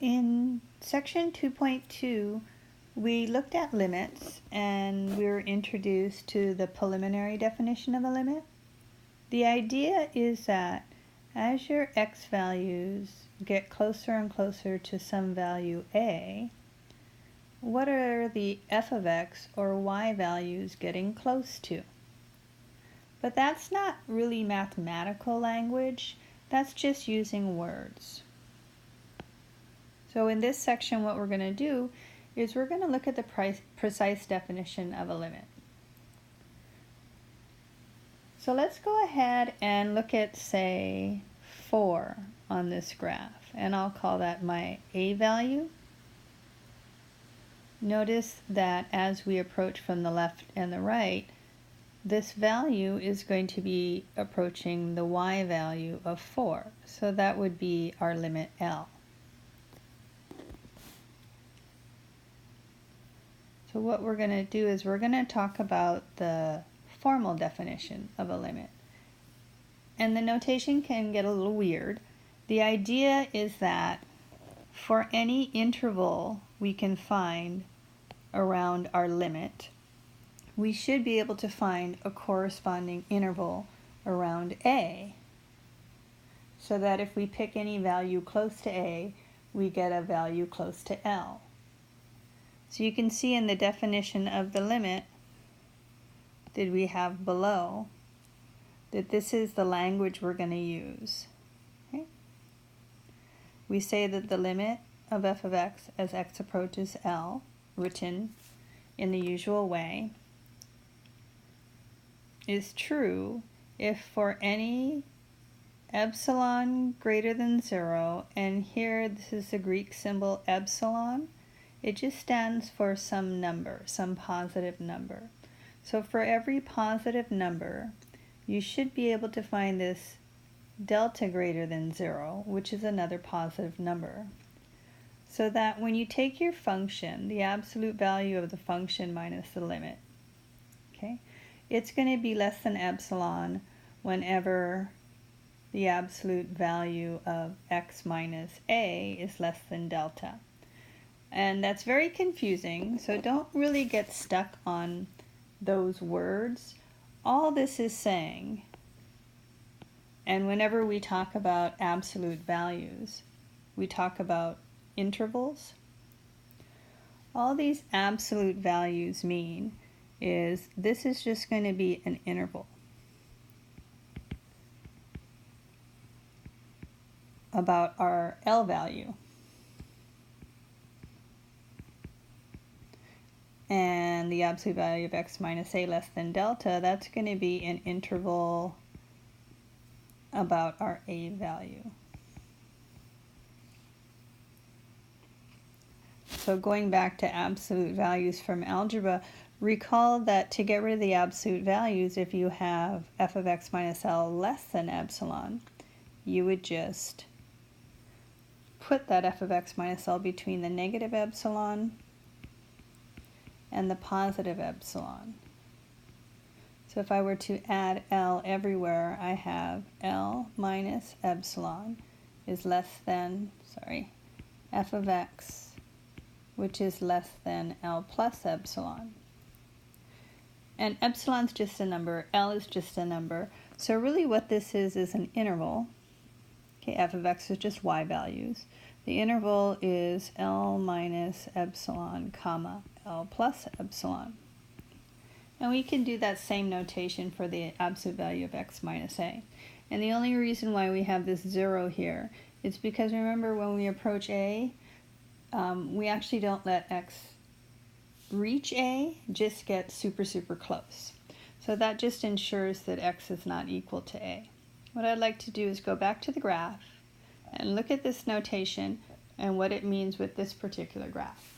In section 2.2, we looked at limits and we were introduced to the preliminary definition of a limit. The idea is that as your x values get closer and closer to some value a, what are the f of x or y values getting close to? But that's not really mathematical language, that's just using words. So in this section, what we're going to do is we're going to look at the precise definition of a limit. So let's go ahead and look at, say, 4 on this graph, and I'll call that my a value. Notice that as we approach from the left and the right, this value is going to be approaching the y value of 4. So that would be our limit L. So what we're going to do is we're going to talk about the formal definition of a limit. And the notation can get a little weird. The idea is that for any interval we can find around our limit, we should be able to find a corresponding interval around a, so that if we pick any value close to a, we get a value close to L. So you can see in the definition of the limit that we have below that this is the language we're going to use. Okay? We say that the limit of f of x as x approaches L, written in the usual way, is true if for any epsilon greater than 0, and here this is the Greek symbol epsilon, it just stands for some number, some positive number. So for every positive number, you should be able to find this delta greater than 0, which is another positive number. So that when you take your function, the absolute value of the function minus the limit, okay, it's going to be less than epsilon whenever the absolute value of x minus a is less than delta. And that's very confusing, so don't really get stuck on those words. All this is saying, and whenever we talk about absolute values, we talk about intervals. All these absolute values mean is this is just going to be an interval about our L value. And the absolute value of x minus a less than delta, that's going to be an interval about our a value. So going back to absolute values from algebra, recall that to get rid of the absolute values, if you have f of x minus L less than epsilon, you would just put that f of x minus L between the negative epsilon and the positive epsilon. So if I were to add L everywhere, I have L minus epsilon is less than, f of x, which is less than L plus epsilon. And epsilon's just a number, L is just a number. So really what this is an interval. Okay, f of x is just y values. The interval is L minus epsilon, comma, L plus epsilon. And we can do that same notation for the absolute value of x minus a. And the only reason why we have this 0 here is because remember when we approach a, we actually don't let x reach a, just get super, super close. So that just ensures that x is not equal to a. What I'd like to do is go back to the graph and look at this notation and what it means with this particular graph.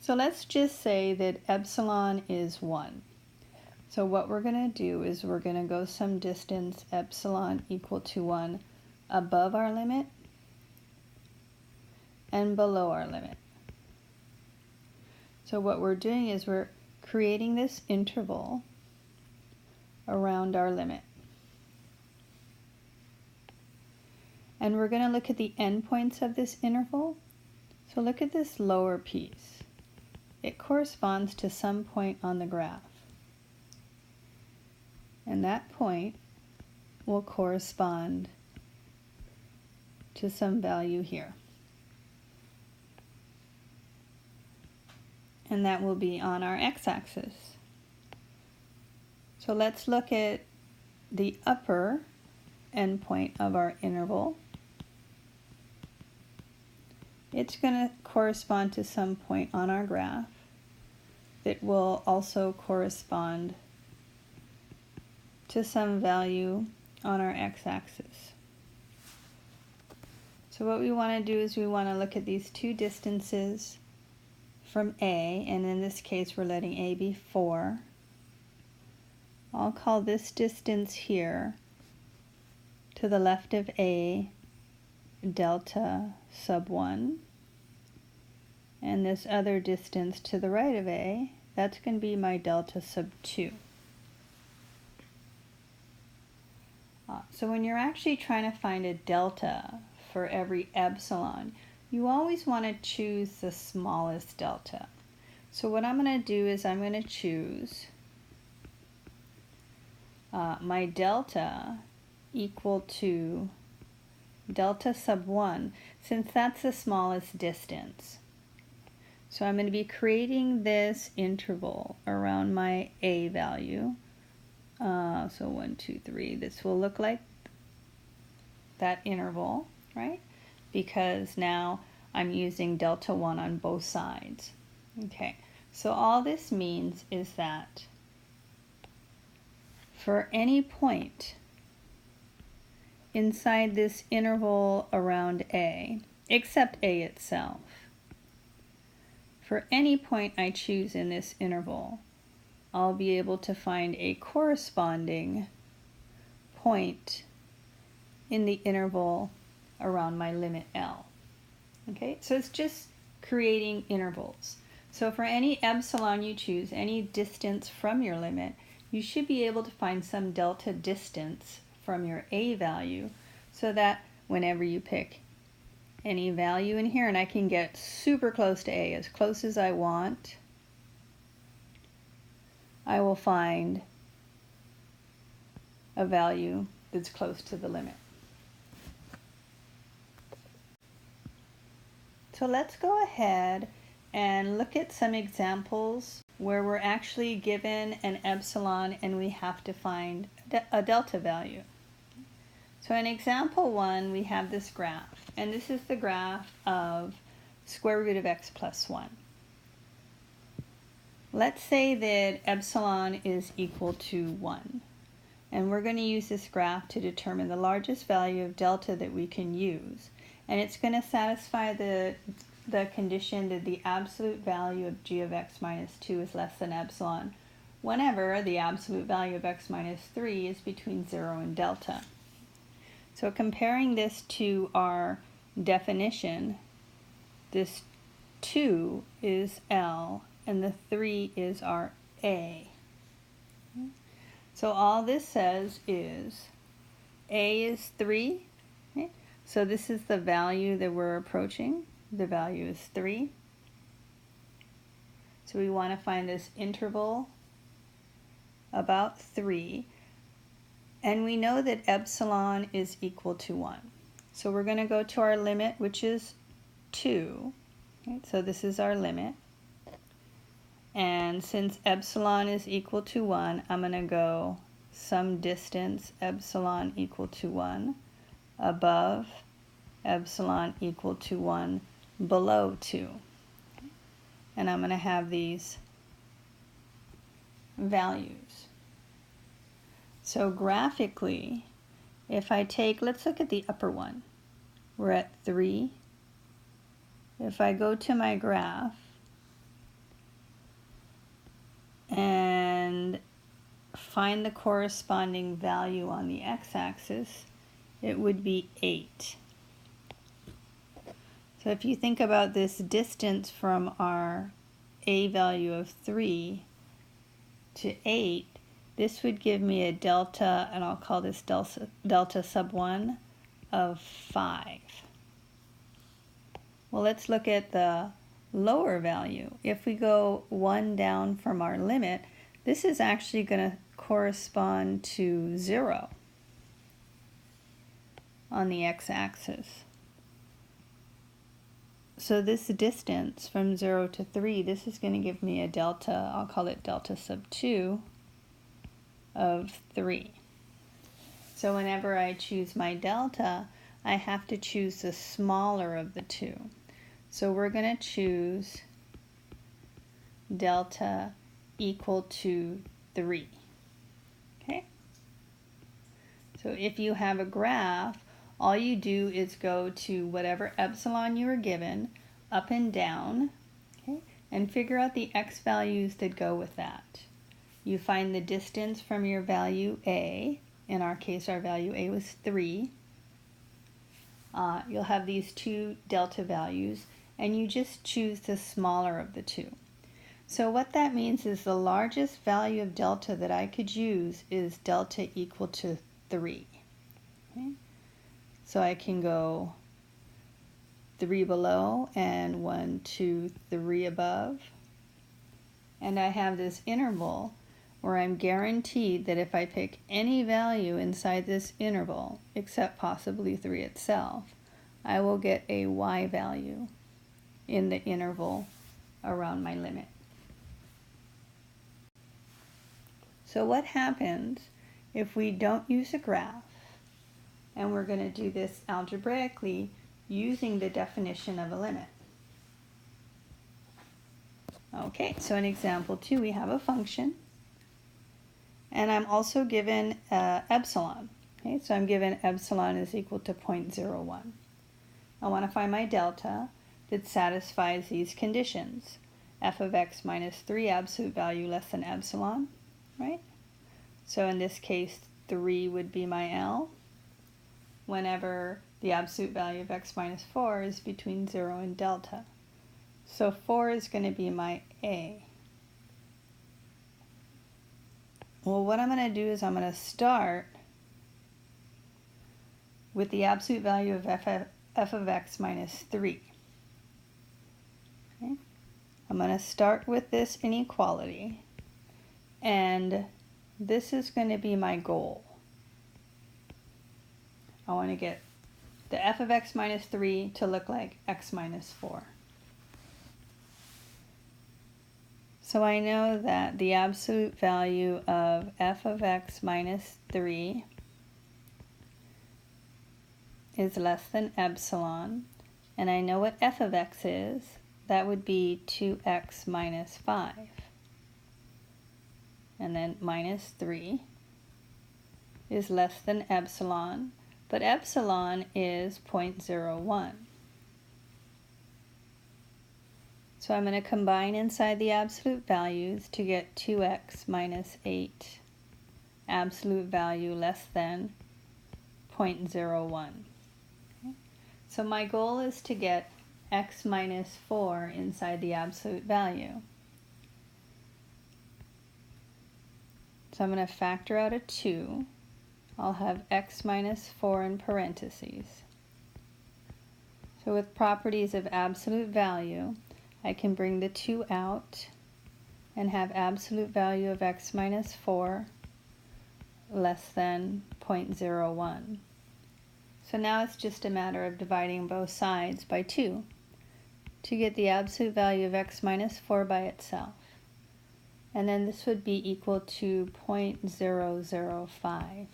So let's just say that epsilon is 1. So what we're going to do is we're going to go some distance epsilon equal to 1 above our limit and below our limit. So what we're doing is we're creating this interval around our limit. And we're going to look at the endpoints of this interval. So look at this lower piece. It corresponds to some point on the graph. And that point will correspond to some value here. And that will be on our x-axis. So let's look at the upper endpoint of our interval. It's going to correspond to some point on our graph that will also correspond to some value on our x-axis. So what we want to do is we want to look at these two distances from A, and in this case we're letting A be 4. I'll call this distance here to the left of A delta sub 1, and this other distance to the right of A, that's going to be my delta sub 2. So when you're actually trying to find a delta for every epsilon, you always want to choose the smallest delta. So what I'm going to do is I'm going to choose my delta equal to delta sub 1, since that's the smallest distance. So I'm going to be creating this interval around my A value. So 1, 2, 3, this will look like that interval, right? Because now I'm using delta 1 on both sides. Okay, so all this means is that for any point inside this interval around A, except A itself, for any point I choose in this interval, I'll be able to find a corresponding point in the interval around my limit L. Okay, so it's just creating intervals. So for any epsilon you choose, any distance from your limit, you should be able to find some delta distance from your A value, so that whenever you pick any value in here, and I can get super close to A, as close as I want, I will find a value that's close to the limit. So let's go ahead and look at some examples where we're actually given an epsilon and we have to find a delta value. So in example 1, we have this graph, and this is the graph of square root of x plus 1. Let's say that epsilon is equal to 1, and we're going to use this graph to determine the largest value of delta that we can use, and it's going to satisfy the condition that the absolute value of g of x minus 2 is less than epsilon whenever the absolute value of x minus 3 is between 0 and delta. So comparing this to our definition, this 2 is L and the 3 is our A. So all this says is A is 3. Okay? So this is the value that we're approaching. The value is 3. So we want to find this interval about 3. And we know that epsilon is equal to 1. So we're going to go to our limit, which is 2. Okay, so this is our limit. And since epsilon is equal to 1, I'm going to go some distance epsilon equal to 1 above epsilon equal to 1 below 2. And I'm going to have these values. So graphically, if I take, let's look at the upper one. We're at 3. If I go to my graph and find the corresponding value on the x-axis, it would be 8. So if you think about this distance from our A value of 3 to 8, this would give me a delta, and I'll call this delta sub 1 of 5. Well, let's look at the lower value. If we go 1 down from our limit, this is actually going to correspond to 0 on the x-axis. So this distance from 0 to 3, this is going to give me a delta, I'll call it delta sub 2 of 3. So whenever I choose my delta, I have to choose the smaller of the two. So we're going to choose delta equal to 3. Okay? So if you have a graph, all you do is go to whatever epsilon you were given, up and down, okay, and figure out the x values that go with that. You find the distance from your value a. In our case, our value a was 3. You'll have these two delta values, and you just choose the smaller of the two. So what that means is the largest value of delta that I could use is delta equal to 3. Okay? So I can go 3 below and 1, 2, 3 above. And I have this interval where I'm guaranteed that if I pick any value inside this interval, except possibly 3 itself, I will get a y value in the interval around my limit. So what happens if we don't use a graph, and we're going to do this algebraically using the definition of a limit? Okay, so in example 2, we have a function, and I'm also given epsilon. Okay, so I'm given epsilon is equal to 0.01. I want to find my delta that satisfies these conditions. F of x minus 3, absolute value less than epsilon, right? So in this case, 3 would be my L, whenever the absolute value of x minus 4 is between 0 and delta. So 4 is going to be my A. Well, what I'm going to do is I'm going to start with the absolute value of f of x minus 3. Okay? I'm going to start with this inequality, and this is going to be my goal. I want to get the f of x minus 3 to look like x minus 4. So I know that the absolute value of f of x minus 3 is less than epsilon, and I know what f of x is. That would be 2x minus 5. And then minus 3 is less than epsilon, but epsilon is 0.01. So I'm going to combine inside the absolute values to get 2x minus 8, absolute value less than 0.01. Okay? So my goal is to get x minus 4 inside the absolute value. So I'm going to factor out a 2. I'll have x minus 4 in parentheses. So with properties of absolute value, I can bring the 2 out and have absolute value of x minus 4 less than 0.01. So now it's just a matter of dividing both sides by 2 to get the absolute value of x minus 4 by itself. And then this would be equal to 0.005.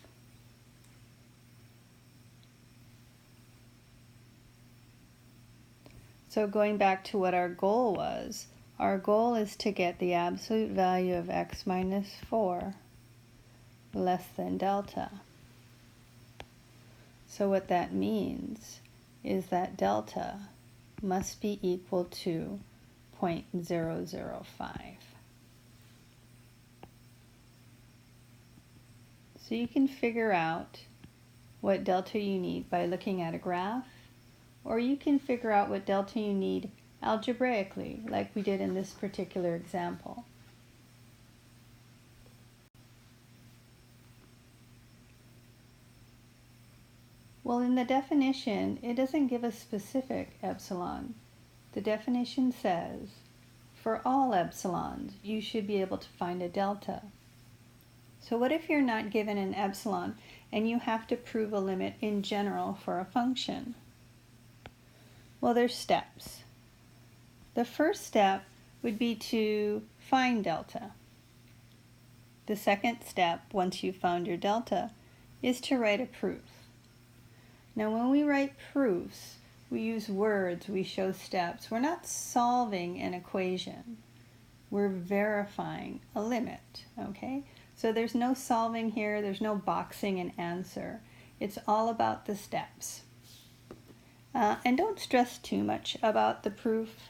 So going back to what our goal was, our goal is to get the absolute value of x minus 4 less than delta. So what that means is that delta must be equal to 0.005. So you can figure out what delta you need by looking at a graph, or you can figure out what delta you need algebraically, like we did in this particular example. Well, in the definition, it doesn't give a specific epsilon. The definition says, for all epsilons, you should be able to find a delta. So what if you're not given an epsilon and you have to prove a limit in general for a function? Well, there's steps. The first step would be to find delta. The second step, once you've found your delta, is to write a proof. Now when we write proofs, we use words, we show steps. We're not solving an equation. We're verifying a limit, okay? So there's no solving here, there's no boxing an answer. It's all about the steps. And don't stress too much about the proof,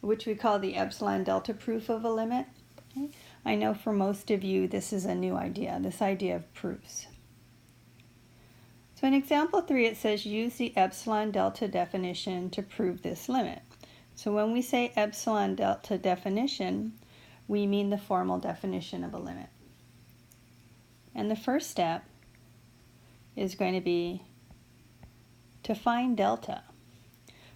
which we call the epsilon delta proof of a limit. Okay? I know for most of you this is a new idea, this idea of proofs. So in example 3 it says use the epsilon delta definition to prove this limit. So when we say epsilon delta definition, we mean the formal definition of a limit. And the first step is going to be to find delta.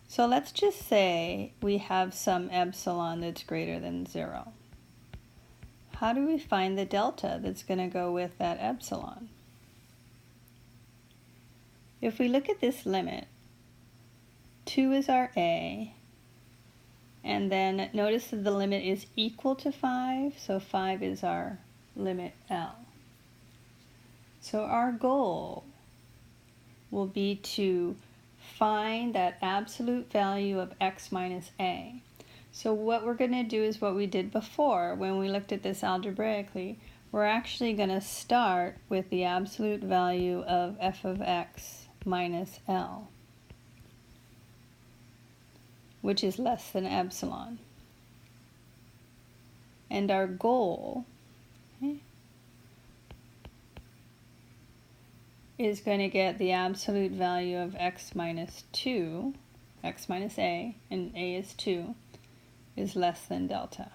So let's just say we have some epsilon that's greater than 0. How do we find the delta that's going to go with that epsilon? If we look at this limit, 2 is our A, and then notice that the limit is equal to 5, so 5 is our limit L. So our goal will be to find that absolute value of x minus A. So what we're going to do is what we did before when we looked at this algebraically. We're actually going to start with the absolute value of f of x minus L, which is less than epsilon. And our goal, okay, is going to get the absolute value of x minus 2, x minus A, and A is 2, is less than delta.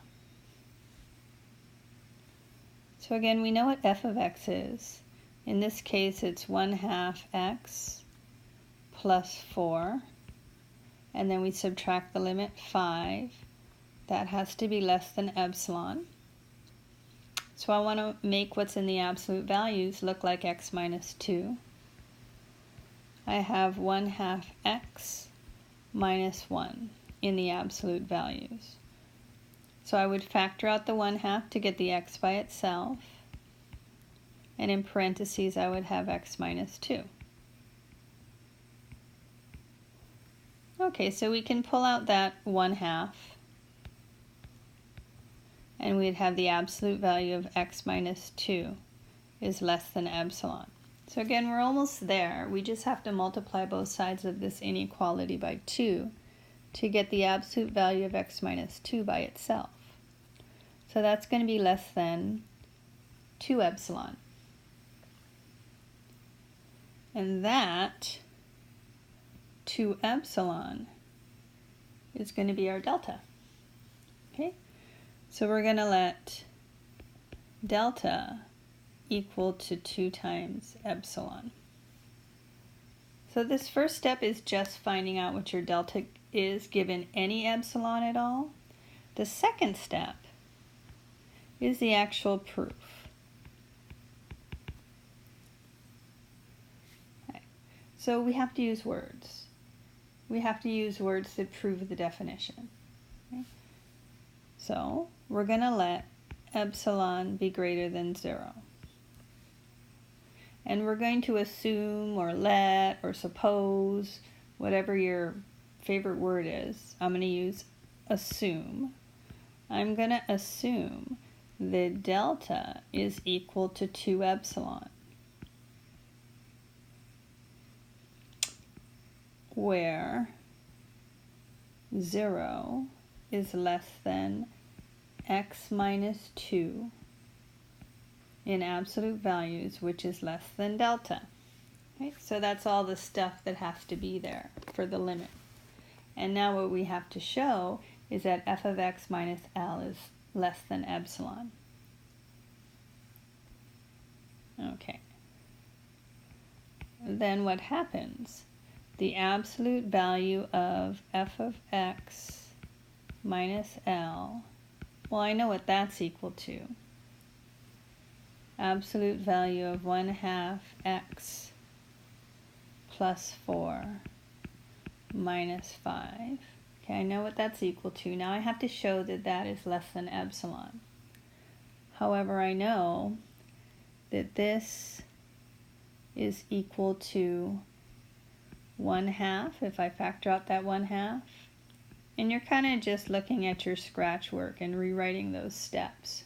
So again, we know what f of x is. In this case, it's 1/2 x plus 4, and then we subtract the limit 5. That has to be less than epsilon. So I want to make what's in the absolute values look like x minus 2. I have 1/2 x minus 1 in the absolute values. So I would factor out the 1/2 to get the x by itself. And in parentheses, I would have x minus 2. Okay, so we can pull out that 1/2. And we'd have the absolute value of x minus 2 is less than epsilon. So again, we're almost there. We just have to multiply both sides of this inequality by 2 to get the absolute value of x minus 2 by itself. So that's going to be less than 2 epsilon. And that 2 epsilon is going to be our delta. Okay? So we're going to let delta equal to 2 times epsilon. So this first step is just finding out what your delta is given any epsilon at all. The second step is the actual proof. Okay. So we have to use words. We have to use words that prove the definition. Okay. So we're going to let epsilon be greater than 0. And we're going to assume or let or suppose, whatever your favorite word is. I'm going to use assume. I'm going to assume that delta is equal to 2 epsilon, where 0 is less than x minus 2 in absolute values, which is less than delta. Okay, so that's all the stuff that has to be there for the limit. And now what we have to show is that f of x minus L is less than epsilon. Okay. then what happens? The absolute value of f of x minus L, well, I know what that's equal to. Absolute value of 1/2 x plus 4 minus 5. Okay, I know what that's equal to. Now I have to show that that is less than epsilon. However, I know that this is equal to 1/2 if I factor out that 1/2. And you're kind of just looking at your scratch work and rewriting those steps.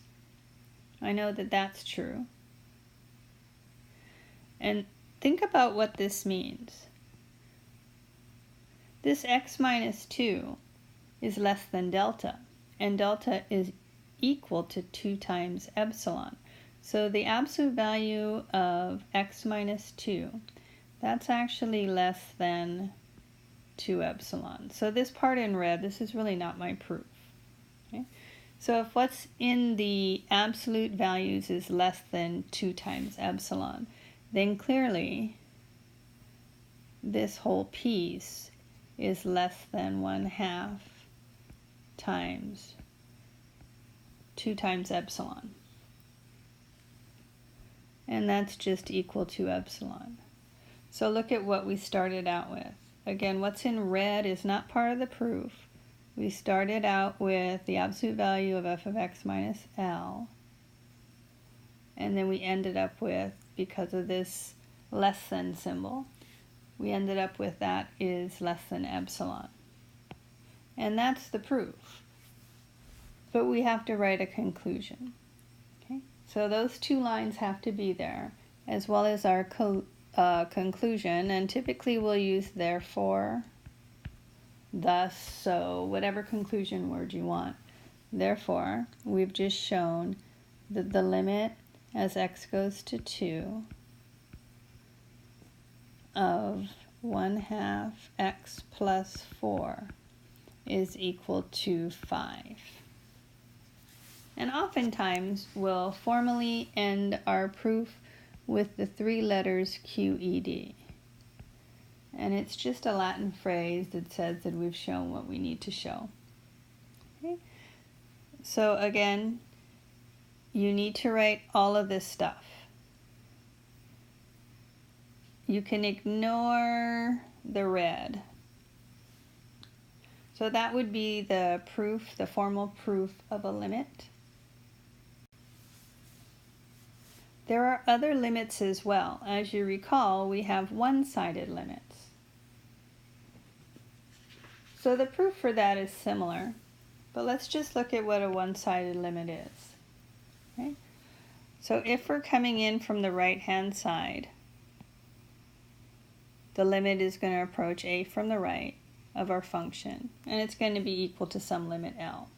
I know that that's true. And think about what this means. This x minus 2 is less than delta, and delta is equal to 2 times epsilon. So the absolute value of x minus 2, that's actually less than 2 epsilon. So this part in red, this is really not my proof. Okay? So if what's in the absolute values is less than 2 times epsilon, then clearly this whole piece is less than 1/2 times 2 times epsilon. And that's just equal to epsilon. So look at what we started out with. Again, what's in red is not part of the proof. We started out with the absolute value of f of x minus L. And then we ended up with, because of this less than symbol, we ended up with that is less than epsilon. And that's the proof. But we have to write a conclusion. Okay? So those 2 lines have to be there, as well as our conclusion. And typically we'll use therefore, thus, so, whatever conclusion word you want. Therefore, we've just shown that the limit as x goes to 2 of 1/2 x plus 4 is equal to 5. And oftentimes we'll formally end our proof with the 3 letters QED. And it's just a Latin phrase that says that we've shown what we need to show. Okay? So again, you need to write all of this stuff. You can ignore the red. So that would be the proof, the formal proof of a limit. There are other limits as well. As you recall, we have one-sided limits. So the proof for that is similar, but let's just look at what a one-sided limit is. Okay? So if we're coming in from the right-hand side, the limit is going to approach a from the right of our function, and it's going to be equal to some limit L.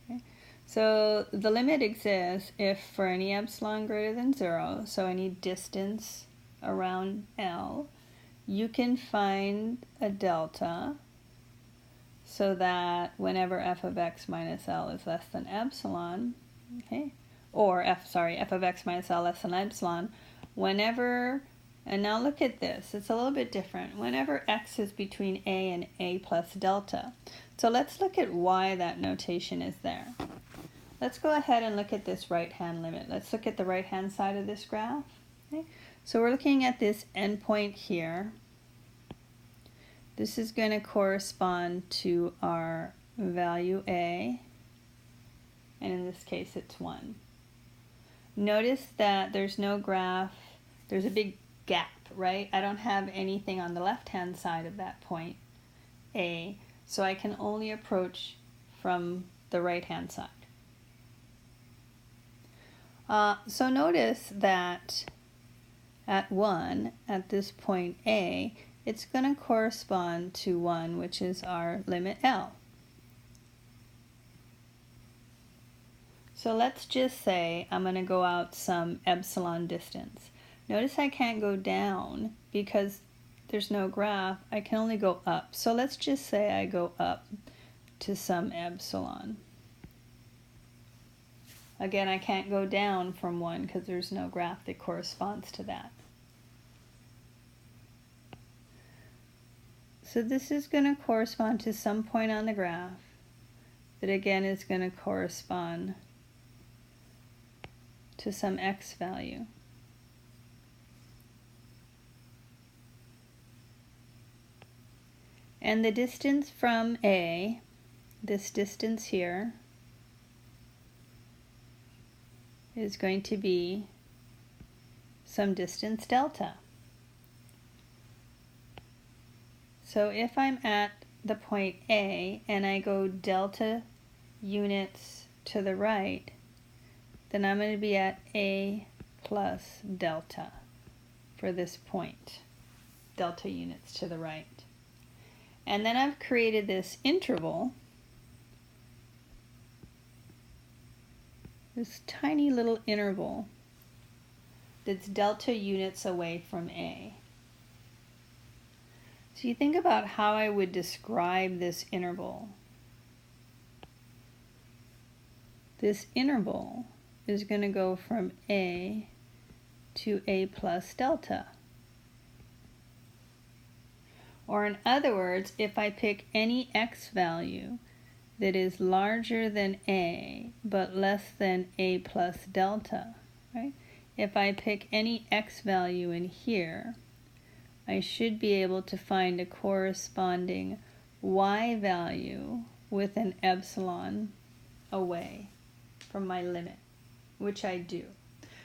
Okay? So the limit exists if for any epsilon greater than 0, so any distance around L, you can find a delta so that whenever f of x minus L is less than epsilon, okay, or f of x minus L less than epsilon, whenever, and now look at this, it's a little bit different, whenever x is between a and a plus delta. So let's look at why that notation is there. Let's go ahead and look at this right-hand limit. Let's look at the right-hand side of this graph. Okay? So we're looking at this endpoint here. This is going to correspond to our value a, and in this case it's 1. Notice that there's no graph, there's a big gap, right? I don't have anything on the left-hand side of that point, A, so I can only approach from the right-hand side. So notice that at 1, at this point A, it's going to correspond to 1, which is our limit L. So let's just say I'm going to go out some epsilon distance. Notice I can't go down because there's no graph. I can only go up. So let's just say I go up to some epsilon. Again, I can't go down from 1 because there's no graph that corresponds to that. So this is going to correspond to some point on the graph that again is going to correspond to some x value. And the distance from A, this distance here, is going to be some distance delta. So if I'm at the point A and I go delta units to the right, then I'm going to be at A plus delta for this point, delta units to the right. And then I've created this interval, this tiny little interval that's delta units away from A. So you think about how I would describe this interval. This interval is going to go from A to A plus delta. Or in other words, if I pick any x value that is larger than A but less than A plus delta, right? If I pick any x value in here, I should be able to find a corresponding y value with an epsilon away from my limit, which I do.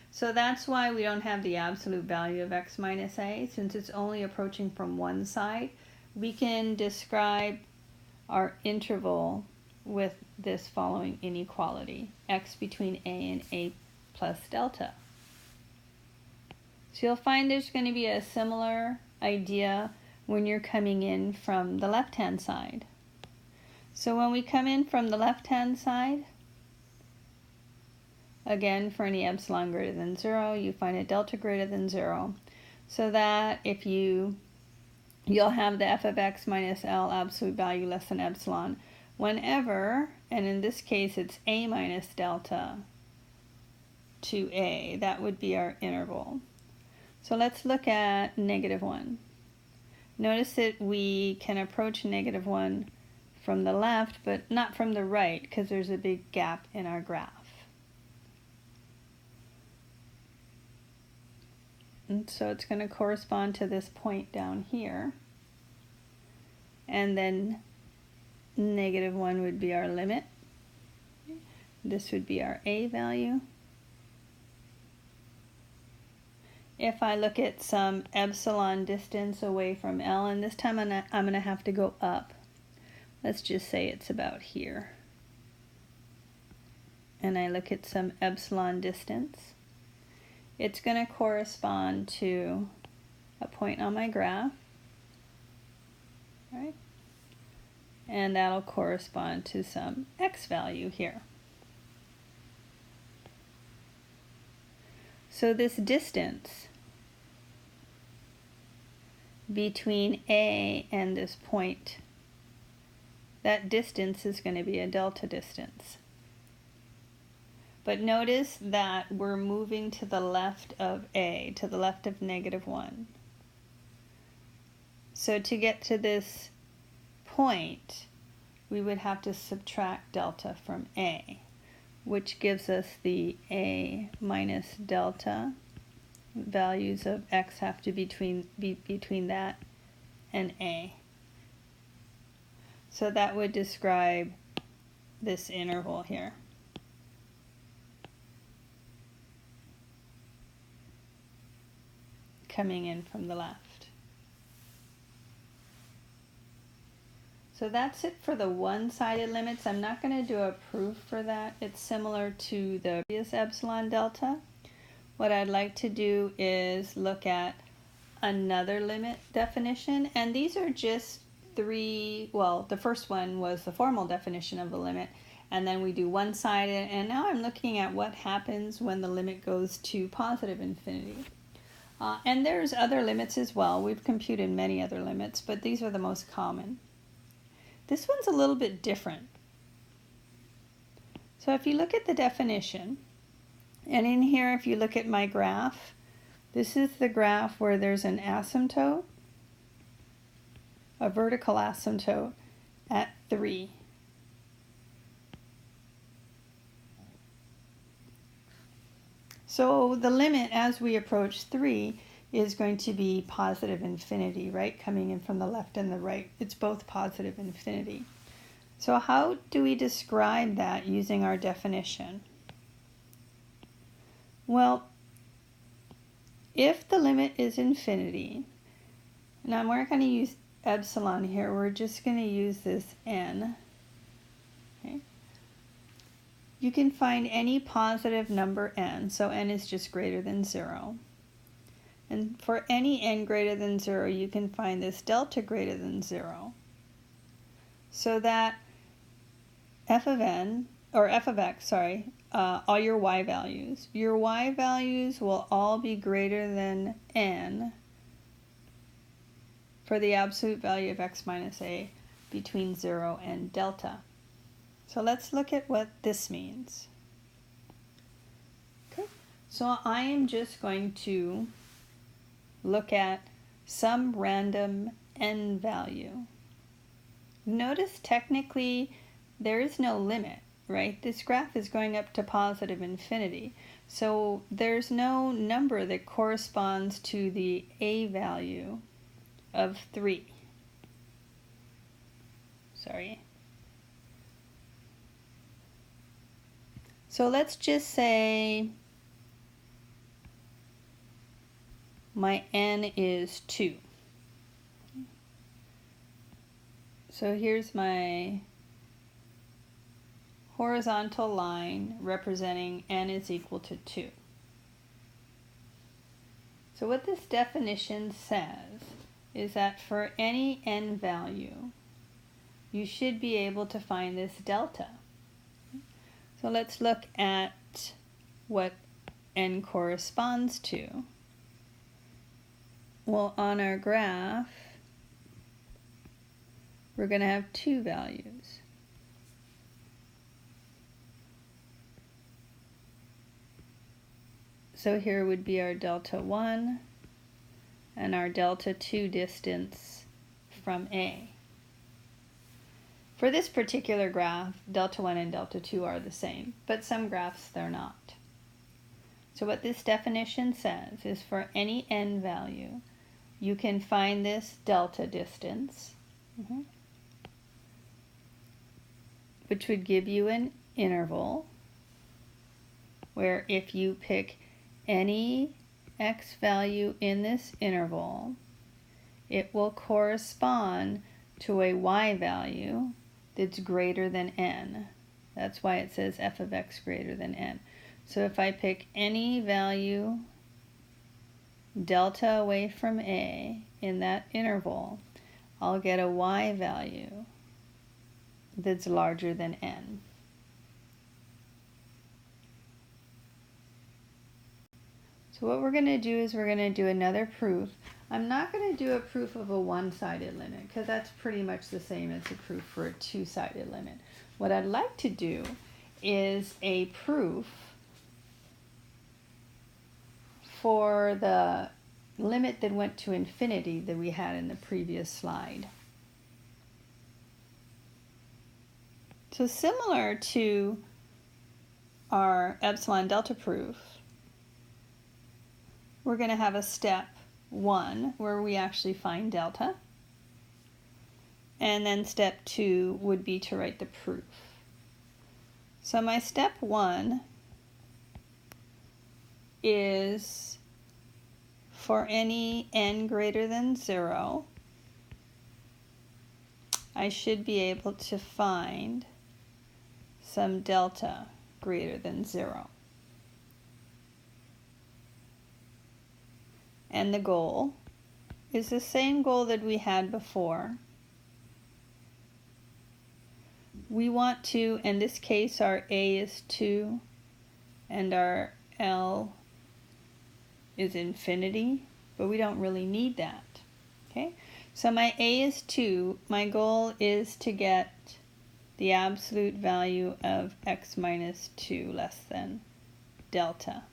So that's why we don't have the absolute value of x minus a. Since it's only approaching from one side, we can describe our interval with this following inequality, x between a and a plus delta. So you'll find there's going to be a similar idea when you're coming in from the left-hand side. So when we come in from the left-hand side, again, for any epsilon greater than 0, you find a delta greater than 0. So that if you'll have the f of x minus L absolute value less than epsilon whenever, and in this case it's a minus delta to a, that would be our interval. So let's look at -1. Notice that we can approach -1 from the left, but not from the right, because there's a big gap in our graph. And so it's going to correspond to this point down here. And then -1 would be our limit. This would be our a value. If I look at some epsilon distance away from L, and this time I'm going to have to go up. Let's just say it's about here. And I look at some epsilon distance. It's going to correspond to a point on my graph, right? And that'll correspond to some x value here. So this distance between A and this point, that distance is going to be a delta distance. But notice that we're moving to the left of A, to the left of -1. So to get to this point, we would have to subtract delta from A, which gives us the A minus delta. Values of x have to be between that and A. So that would describe this interval here. Coming in from the left. So that's it for the one-sided limits. I'm not going to do a proof for that. It's similar to the previous epsilon delta. What I'd like to do is look at another limit definition, and these are just three. Well, the first one was the formal definition of the limit, and then we do one-sided, and now I'm looking at what happens when the limit goes to positive infinity. And there's other limits as well. We've computed many other limits, but these are the most common. This one's a little bit different. So if you look at the definition, and in here, if you look at my graph, this is the graph where there's an asymptote. a vertical asymptote at 3. So the limit as we approach 3 is going to be positive infinity, right? Coming in from the left and the right. It's both positive infinity. So how do we describe that using our definition? Well, if the limit is infinity, now we're not going to use epsilon here, we're just going to use this n. Okay. You can find any positive number n, so n is just greater than 0. And for any n greater than 0, you can find this delta greater than 0. So that f of n, or f of x, sorry, all your y values will all be greater than n for the absolute value of x minus a between 0 and delta. So let's look at what this means. Okay, so I am just going to look at some random n value. Notice technically there is no limit, right? This graph is going up to positive infinity. So there's no number that corresponds to the a value of 3. Sorry. So let's just say my n is 2. So here's my horizontal line representing n is equal to 2. So what this definition says is that for any n value, you should be able to find this delta. So let's look at what n corresponds to. Well, on our graph, we're going to have 2 values. So here would be our delta 1 and our delta 2 distance from A. For this particular graph, delta 1 and delta 2 are the same, but some graphs they're not. So what this definition says is for any n value, you can find this delta distance, which would give you an interval where if you pick any x value in this interval, it will correspond to a y value that's greater than n. That's why it says f of x greater than n. So if I pick any value delta away from a in that interval, I'll get a y value that's larger than n. So what we're going to do is we're going to do another proof. I'm not going to do a proof of a one-sided limit because that's pretty much the same as a proof for a two-sided limit. What I'd like to do is a proof for the limit that went to infinity that we had in the previous slide. So similar to our epsilon delta proof, we're going to have a step 1 where we actually find delta, and then step 2 would be to write the proof. So my step 1 is for any n greater than 0, I should be able to find some delta greater than 0. And the goal is the same goal that we had before. We want to, in this case, our A is 2 and our L is infinity, but we don't really need that. Okay, so my A is 2. My goal is to get the absolute value of x minus 2 less than delta.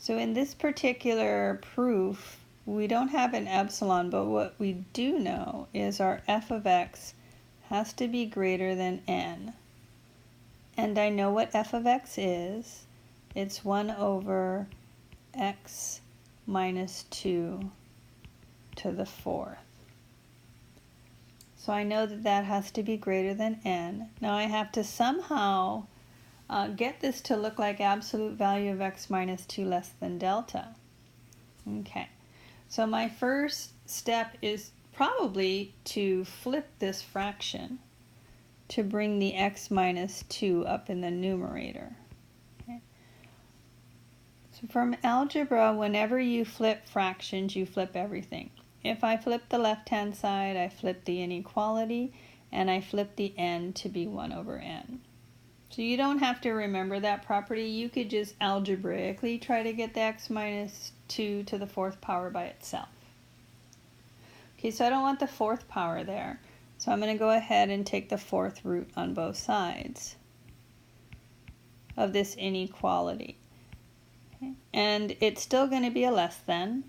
So in this particular proof, we don't have an epsilon, but what we do know is our f of x has to be greater than n. And I know what f of x is. It's 1 over x minus 2 to the 4th. So I know that that has to be greater than n. Now I have to somehow get this to look like absolute value of x minus 2 less than delta. Okay, so my first step is probably to flip this fraction to bring the x minus 2 up in the numerator. Okay. So from algebra, whenever you flip fractions, you flip everything. If I flip the left-hand side, I flip the inequality, and I flip the n to be 1 over n. So you don't have to remember that property. You could just algebraically try to get the x minus 2 to the 4th power by itself. Okay, so I don't want the 4th power there. So I'm going to go ahead and take the 4th root on both sides of this inequality. Okay. And it's still going to be a less than,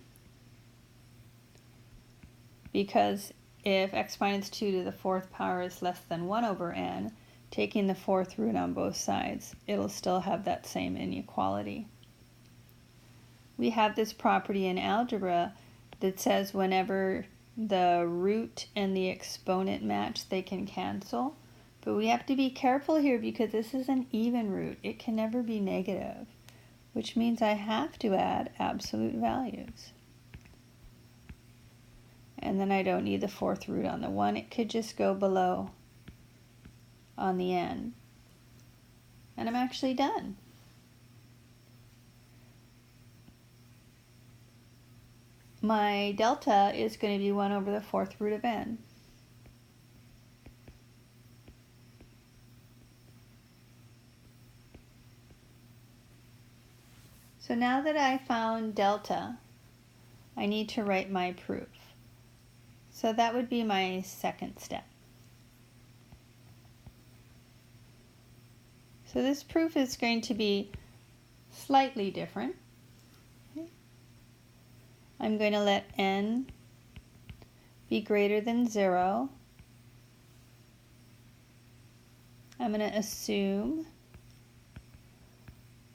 because if x minus 2 to the 4th power is less than 1 over n, taking the 4th root on both sides, it'll still have that same inequality. We have this property in algebra that says whenever the root and the exponent match, they can cancel. But we have to be careful here because this is an even root. It can never be negative, which means I have to add absolute values. And then I don't need the 4th root on the 1. It could just go below on the end. And I'm actually done. My delta is going to be 1 over the 4th root of n. So now that I found delta, I need to write my proof. So that would be my second step. So this proof is going to be slightly different. Okay. I'm going to let n be greater than 0. I'm going to assume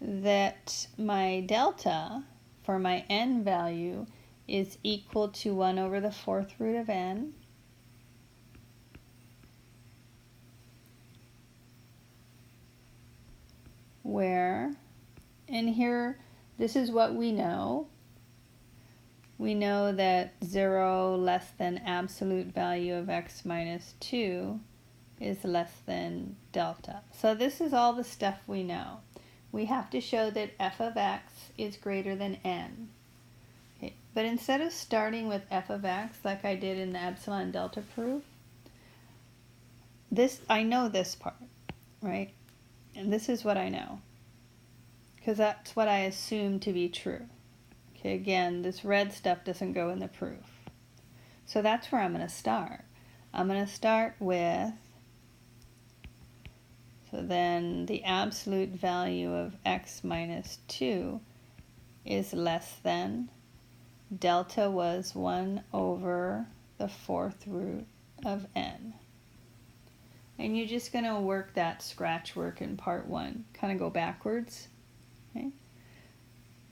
that my delta for my n value is equal to 1 over the 4th root of n. Where, and here, this is what we know. We know that 0 less than absolute value of x minus 2 is less than delta. So this is all the stuff we know. We have to show that f of x is greater than n. Okay. But instead of starting with f of x like I did in the epsilon delta proof, I know this part, right? And this is what I know, because that's what I assume to be true. Okay, again, this red stuff doesn't go in the proof. So that's where I'm going to start. I'm going to start with, so then the absolute value of x minus 2 is less than, delta was 1 over the 4th root of n. And you're just going to work that scratch work in part 1, kind of go backwards. Okay?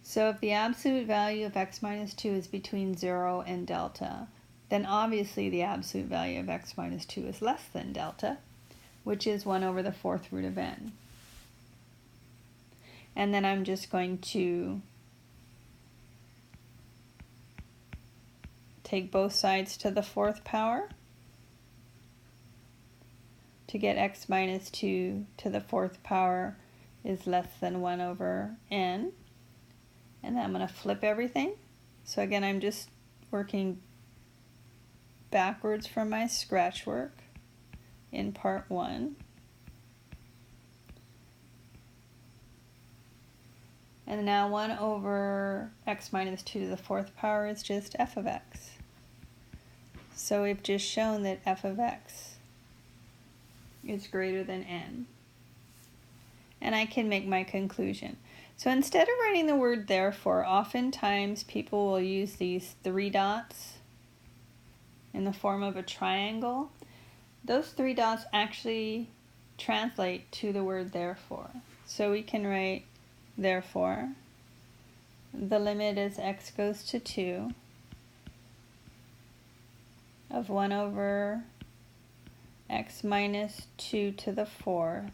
So if the absolute value of x minus 2 is between 0 and delta, then obviously the absolute value of x minus 2 is less than delta, which is 1 over the 4th root of n. And then I'm just going to take both sides to the 4th power to get x minus 2 to the 4th power is less than 1 over n. And then I'm going to flip everything. So again, I'm just working backwards from my scratch work in part 1. And now 1 over x minus 2 to the 4th power is just f of x. So we've just shown that f of x is greater than n. And I can make my conclusion. So instead of writing the word therefore, oftentimes people will use these 3 dots in the form of a triangle. Those 3 dots actually translate to the word therefore. So we can write therefore, the limit as x goes to 2 of 1 over x minus 2 to the 4th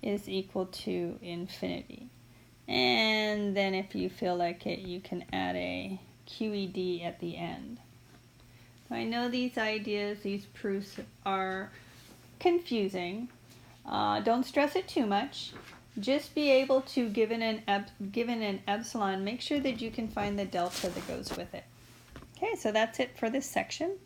is equal to infinity. And then if you feel like it, you can add a QED at the end. I know these ideas, these proofs are confusing. Don't stress it too much. Just be able to, given an epsilon, make sure that you can find the delta that goes with it. Okay, so that's it for this section.